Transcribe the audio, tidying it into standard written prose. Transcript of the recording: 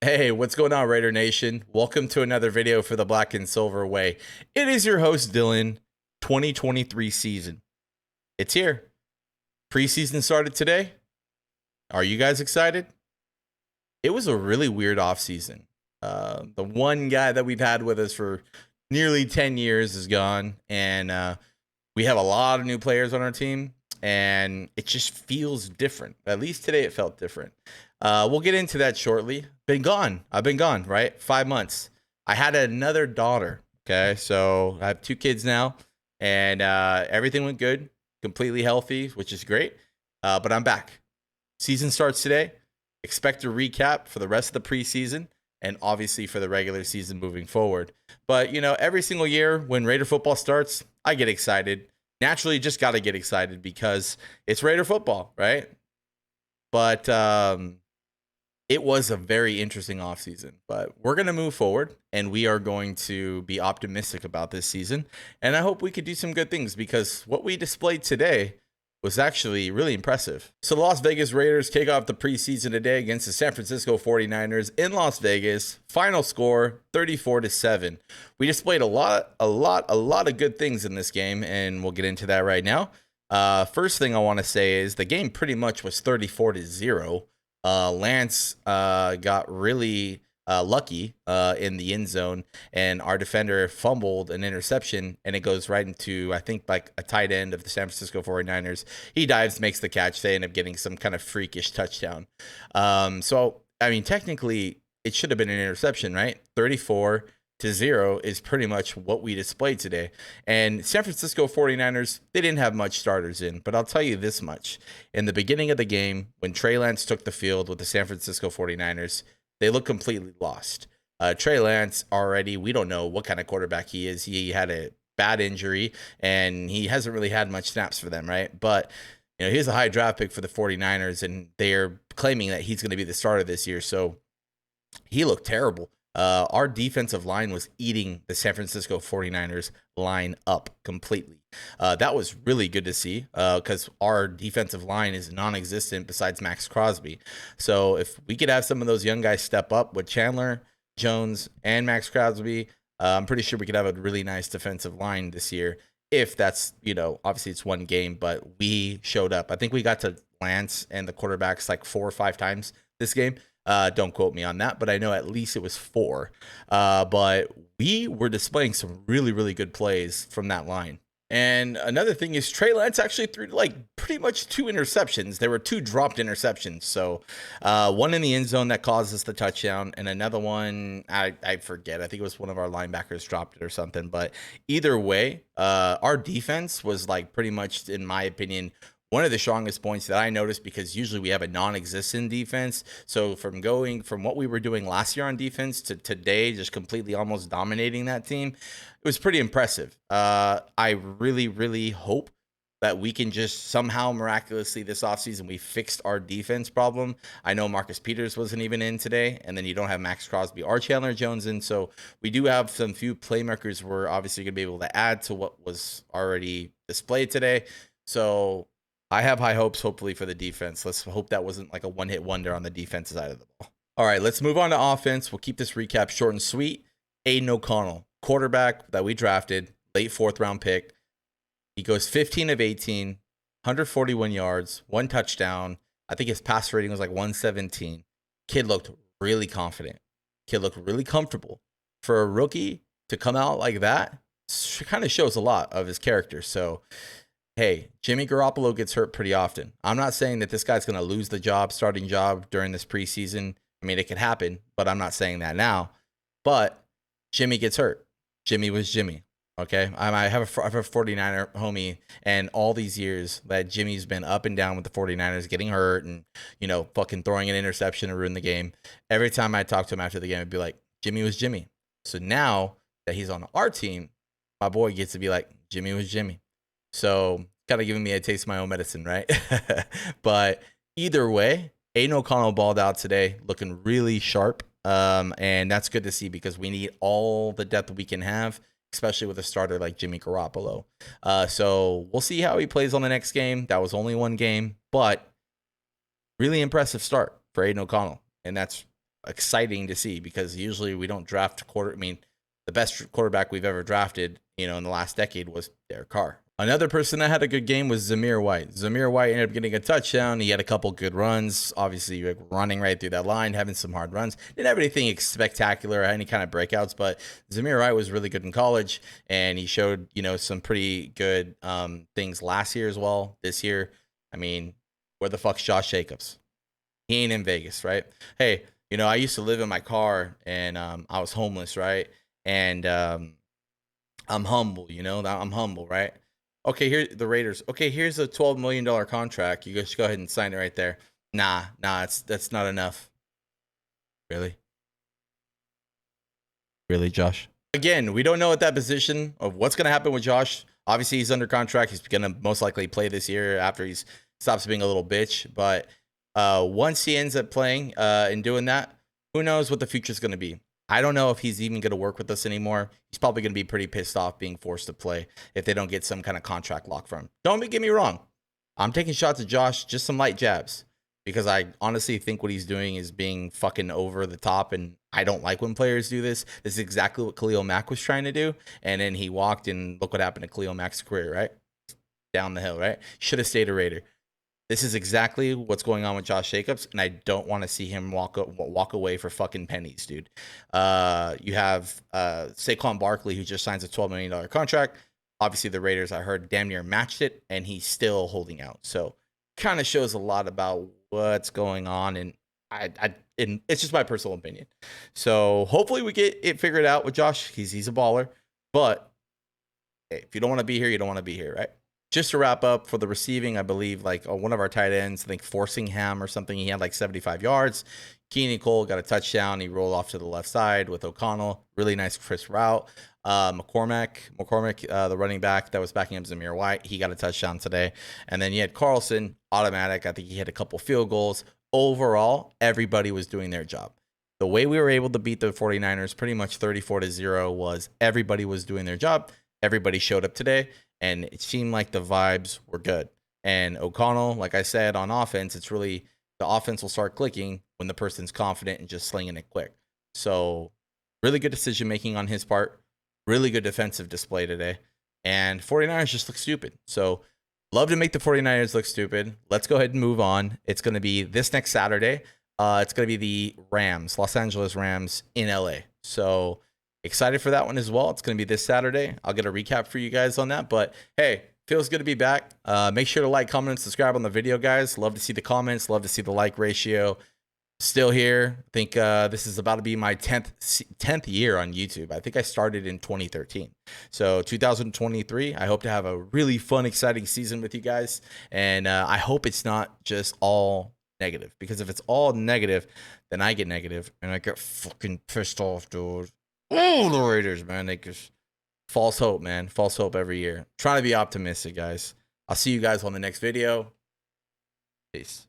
Hey, what's going on, Raider Nation? Welcome to another video for the Black and Silver Way. It is your host, Dylan. 2023 season. It's here. Preseason started today. Are you guys excited? It was a really weird offseason. The one guy that we've had with us for nearly 10 years is gone, and we have a lot of new players on our team, and it just feels different. At least today it felt different. We'll get into that shortly. I've been gone, right? 5 months. I had another daughter. Okay. So I have two kids now, and everything went good, completely healthy, which is great. But I'm back. Season starts today. Expect a recap for the rest of the preseason and obviously for the regular season moving forward. But, every single year when Raider football starts, I get excited. Naturally, just got to get excited because it's Raider football, right? But it was a very interesting offseason. But we're going to move forward and we are going to be optimistic about this season. And I hope we could do some good things because what we displayed today was actually really impressive. So the Las Vegas Raiders kick off the preseason today against the San Francisco 49ers in Las Vegas. Final score 34-7. We displayed a lot of good things in this game, and we'll get into that right now. First thing I want to say is the game pretty much was 34-0. Lance got really lucky in the end zone, and our defender fumbled an interception, and it goes right into, I think, like a tight end of the San Francisco 49ers. He dives, makes the catch. They end up getting some kind of freakish touchdown. So, I mean, technically, it should have been an interception, right? 34-0 is pretty much what we displayed today. And San Francisco 49ers, they didn't have much starters in, but I'll tell you this much. In the beginning of the game, when Trey Lance took the field with the San Francisco 49ers, they look completely lost. Trey Lance already, we don't know what kind of quarterback he is. He had a bad injury, and he hasn't really had much snaps for them, right? But, he's a high draft pick for the 49ers, and they're claiming that he's going to be the starter this year. So he looked terrible. Our defensive line was eating the San Francisco 49ers line up completely. That was really good to see because our defensive line is non-existent besides Max Crosby. So if we could have some of those young guys step up with Chandler, Jones, and Max Crosby, I'm pretty sure we could have a really nice defensive line this year. If that's, obviously it's one game, but we showed up. I think we got to Lance and the quarterbacks like 4 or 5 times this game. Don't quote me on that, but I know at least it was 4. But we were displaying some really, really good plays from that line. And another thing is Trey Lance actually threw like pretty much 2 interceptions. There were 2 dropped interceptions. So one in the end zone that caused us the touchdown, and another one, I forget. I think it was one of our linebackers dropped it or something. But either way, our defense was like pretty much, in my opinion, one of the strongest points that I noticed, because usually we have a non-existent defense. So from going from what we were doing last year on defense to today, just completely almost dominating that team, it was pretty impressive. I really, really hope that we can just somehow miraculously this offseason we fixed our defense problem. I know Marcus Peters wasn't even in today, and then you don't have Max Crosby or Chandler Jones in. So we do have some few playmakers we're obviously going to be able to add to what was already displayed today. So I have high hopes, hopefully, for the defense. Let's hope that wasn't like a one-hit wonder on the defensive side of the ball. All right, let's move on to offense. We'll keep this recap short and sweet. Aiden O'Connell, quarterback that we drafted, late 4th-round pick. He goes 15 of 18, 141 yards, 1 touchdown. I think his pass rating was like 117. Kid looked really confident. Kid looked really comfortable. For a rookie to come out like that, kind of shows a lot of his character. So, hey, Jimmy Garoppolo gets hurt pretty often. I'm not saying that this guy's going to lose the starting job during this preseason. I mean, it could happen, but I'm not saying that now. But Jimmy gets hurt. Jimmy was Jimmy. Okay, I have a 49er homie, and all these years that Jimmy's been up and down with the 49ers, getting hurt and, fucking throwing an interception to ruin the game. Every time I talk to him after the game, I'd be like, Jimmy was Jimmy. So now that he's on our team, my boy gets to be like, Jimmy was Jimmy. So kind of giving me a taste of my own medicine, right? But either way, Aiden O'Connell balled out today, looking really sharp. And that's good to see because we need all the depth we can have, especially with a starter like Jimmy Garoppolo. So we'll see how he plays on the next game. That was only one game, but really impressive start for Aiden O'Connell. And that's exciting to see because usually we don't draft quarter. I mean, the best quarterback we've ever drafted, in the last decade was Derek Carr. Another person that had a good game was Zamir White. Zamir White ended up getting a touchdown. He had a couple good runs. Obviously, running right through that line, having some hard runs. Didn't have anything spectacular, any kind of breakouts, but Zamir White was really good in college, and he showed, some pretty good things last year as well. This year, I mean, where the fuck's Josh Jacobs? He ain't in Vegas, right? Hey, I used to live in my car, and I was homeless, right? And I'm humble, I'm humble, right? Okay, here the Raiders. Okay, here's a $12 million contract. You guys go ahead and sign it right there. Nah, that's not enough. Really? Really, Josh? Again, we don't know at that position of what's going to happen with Josh. Obviously, he's under contract. He's going to most likely play this year after he stops being a little bitch. But once he ends up playing and doing that, who knows what the future is going to be. I don't know if he's even going to work with us anymore. He's probably going to be pretty pissed off being forced to play if they don't get some kind of contract lock from him. Don't get me wrong. I'm taking shots at Josh, just some light jabs, because I honestly think what he's doing is being fucking over the top, and I don't like when players do this. This is exactly what Khalil Mack was trying to do, and then he walked, and look what happened to Khalil Mack's career, right? Down the hill, right? Should have stayed a Raider. This is exactly what's going on with Josh Jacobs, and I don't want to see him walk away for fucking pennies, dude. You have Saquon Barkley, who just signs a $12 million contract. Obviously, the Raiders, I heard, damn near matched it, and he's still holding out. So, kind of shows a lot about what's going on, and and it's just my personal opinion. So, hopefully, we get it figured out with Josh. He's a baller, but hey, if you don't want to be here, you don't want to be here, right? Just to wrap up for the receiving, I believe one of our tight ends, I think Forcingham or something, he had like 75 yards. Keenan Cole got a touchdown. He rolled off to the left side with O'Connell. Really nice crisp route. McCormick, the running back that was backing up Zamir White, he got a touchdown today. And then you had Carlson, automatic. I think he hit a couple field goals. Overall, everybody was doing their job. The way we were able to beat the 49ers pretty much 34-0 was everybody was doing their job. Everybody showed up today, and it seemed like the vibes were good. And O'Connell, like I said, on offense, it's really the offense will start clicking when the person's confident and just slinging it quick. So really good decision making on his part. Really good defensive display today. And 49ers just look stupid. So love to make the 49ers look stupid. Let's go ahead and move on. It's going to be this next Saturday. It's going to be the Rams, Los Angeles Rams in LA. So excited for that one as well. It's going to be this Saturday. I'll get a recap for you guys on that. But hey, feels good to be back. Make sure to like, comment, and subscribe on the video, guys. Love to see the comments. Love to see the like ratio. Still here. I think this is about to be my 10th year on YouTube. I think I started in 2013. So 2023, I hope to have a really fun, exciting season with you guys. And I hope it's not just all negative. Because if it's all negative, then I get negative. And I get fucking pissed off, dude. Oh, the Raiders, man. They just false hope, man. False hope every year. Trying to be optimistic, guys. I'll see you guys on the next video. Peace.